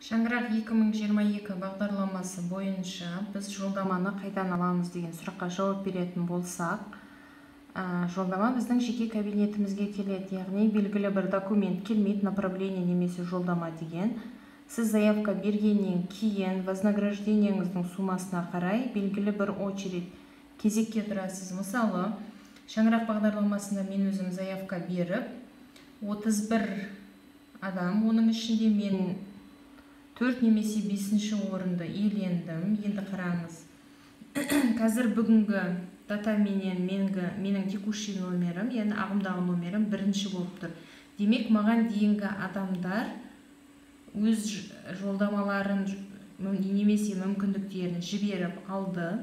Шаңырақ 2022 бағдарламасы бойынша біз жолдаманы қайдан аламыз деген сұраққа жауап беретін болсақ, жолдама біздің жеке кабинетімізге келеді, яғни белгілі бір документ келмейді, направление немесе жолдама деген. Сіз заявка бергеннен кейін вознаграждениеңіздің сумасына қарай белгілі бір очередь кезекке тұрасыз. Мысалы, шаңырақ бағдарламасында мен өзім заявка беріп, 31 адам, оның ішінде мен 4 немесе 5-ші орынды иелендім. Енді қараңыз. Қазір бүгінгі дата менің текущий номерім, яғни ағымдағы номерім 1-ші болып тұр. Демек, маған дейінгі адамдар өз жолдамаларын немесе мүмкіндіктерін жіберіп алды,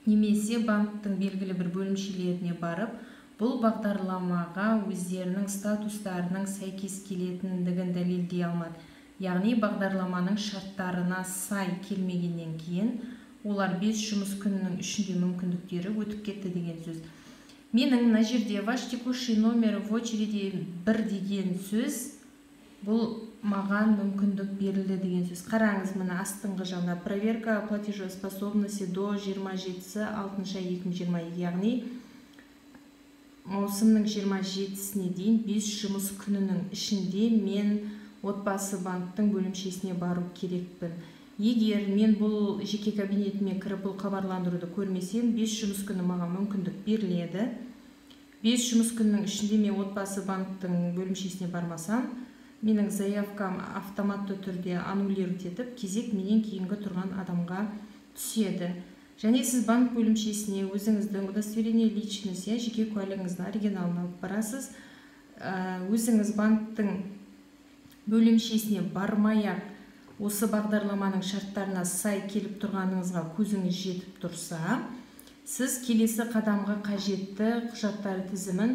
немесе банктың белгілі бір бөлімшелеріне барып, бұл бағдарламаға өздерінің статустарының сәйкес келетіндігін дәлелдей алмады. Яғни бағдарламаның шарттарына сай келмегеннен кейін олар 5 жұмыс күнінің ішінде мүмкіндіктері өтіп кетті деген сөз. Менің мына жерде ваш текущий номер в очереди 1 деген сөз, бұл маған мүмкіндік берілді деген сөз. Қараңыз, мына астыңғы жағында проверка платежеспособности до 27.06.2022, яғни маусымның 27-сіне дейін 5 жұмыс күнінің ішінде мен отбасы банктың бөлімшесіне бару керекпін. Егер мен бұл жеке кабинетіме кіріп бұл хабарландыруды көрмесем, 5 жұмыс күні маған мүмкіндік беріледі. 5 жұмыс күнінің ішінде мен отбасы банктың бөлімшесіне бармасам, менің заявкам автоматты түрде аннулировать етіп, кезек менен кейінгі тұрған адамға түседі. Және сіз банк бөлімшесіне өзіңіздің удостоверение личности, жеке куәлігіңіздің оригиналын алып барасыз. Өзіңіз банктың бөлімшесіне бармай-ақ осы бағдарламаның шарттарына сай келіп тұрғаныңызға көзіңіз жетіп тұрса, сіз келесі қадамға қажетті құжаттар тізімін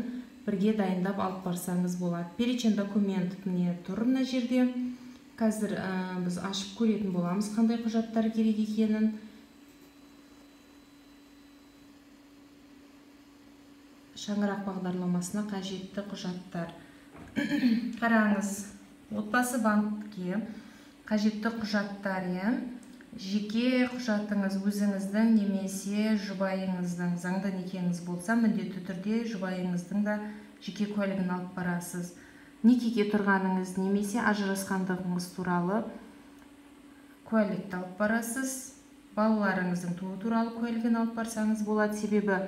бірге дайындап алып барсаңыз болады. Перечень документ міне тұр мына жерде. Қазір біз ашып көретін боламыз қандай құжаттар керек екенін. Шаңырақ бағдарламасына қажетті құжаттар. Қараңыз. Отбасы банкке қажетті құжаттар, жеке құжатыңыз өзіңіздің немесе жұбайыңыздың, заңды некеңіз болса, міндетті түрде жұбайыңыздың да жеке куәлігін алып барасыз. Некеге тұрғаныңыз немесе ажырасқандығыңыз туралы куәлікті алып барасыз. Балаларыңыздың туы туралы куәлігін алып барсаңыз болады. Себебі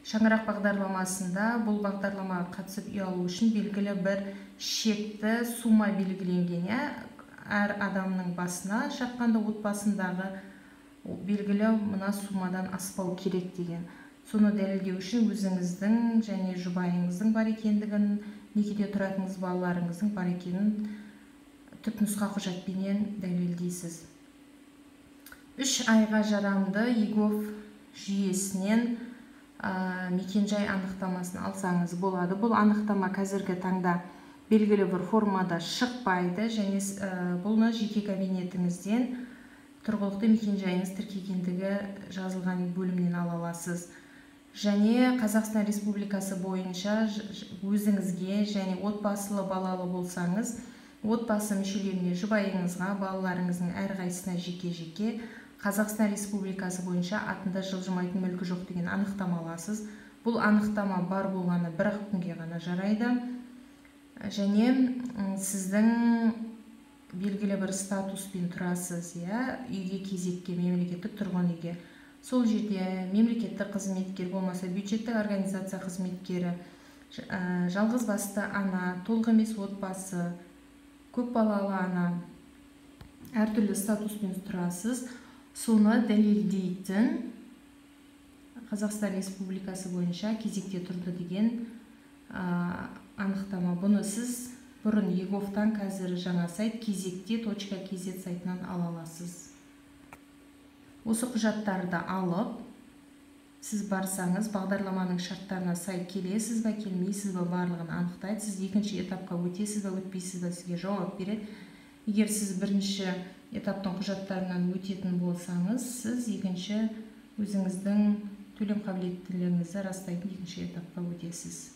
шаңырақ бағдарламасында бұл бағдарламаға қатысып үй алу үшін белгілі бір шекті сума белгіленген. Әр адамның басына шаққанда отбасындағы белгілі мына сумадан аспау керек деген. Соны дәлелдеу үшін өзіңіздің және жұбайыңыздың бар екендігін, некеде тұратыңыз балаларыңыздың бар екенін түпнұсқа құжатпенен дәлелдейсіз. 3 айға жарамды егов жүйесінен мекенжай анықтамасын алсаңыз болады. Бұл анықтама қазіргі таңда белгілі бір формада шықпайды, және бұлны жеке кабинетіңізден тұрғылықты мекенжайыңыз тіркегендігі жазылған бөлімнен ала аласыз. Және Қазақстан Республикасы бойынша өзіңізге және отбасылы балалы болсаңыз, отбасы мүшелеріне, жұбайыңызға, балаларыңыздың әрқайсысына жеке-жеке Қазақстан Республикасы бойынша атында жылжымайтын мүлкі жоқ деген анықтама аласыз. Бұл анықтама бар болғаны 1 күнге ғана жарайды. Және сіздің белгілі бір статуспен тұрасыз, үйге кезекке, мемлекеттік тұрғын үйге. Сол жерде мемлекеттік қызметкер болмаса, бюджеттік организация қызметкері, жалғыз басты ана, толық емес отбасы, көп балалы ана, әртүрлі статуспен тұрасыз. Соны дәлелдейтін Қазақстан Республикасы бойынша кезекте тұрды деген анықтама. Бұны сіз бұрын егофтан, қазір жаңа сайт кезекте.kz сайтынан ала аласыз. Осы құжаттарды алып, сіз барсаңыз, бағдарламаның шарттарына сай келесіз бе, келмейсіз бе, барлығын анықтайды. Сіз екінші этапқа өтесіз бе, өтпейсіз бе, сізге жауап береді. Егер сіз бірінші этаптың құжаттарынан өтетін болсаңыз, сіз екінші өзіңіздің төлем қабілеттілігіңізді растайтын екінші этапқа өтесіз.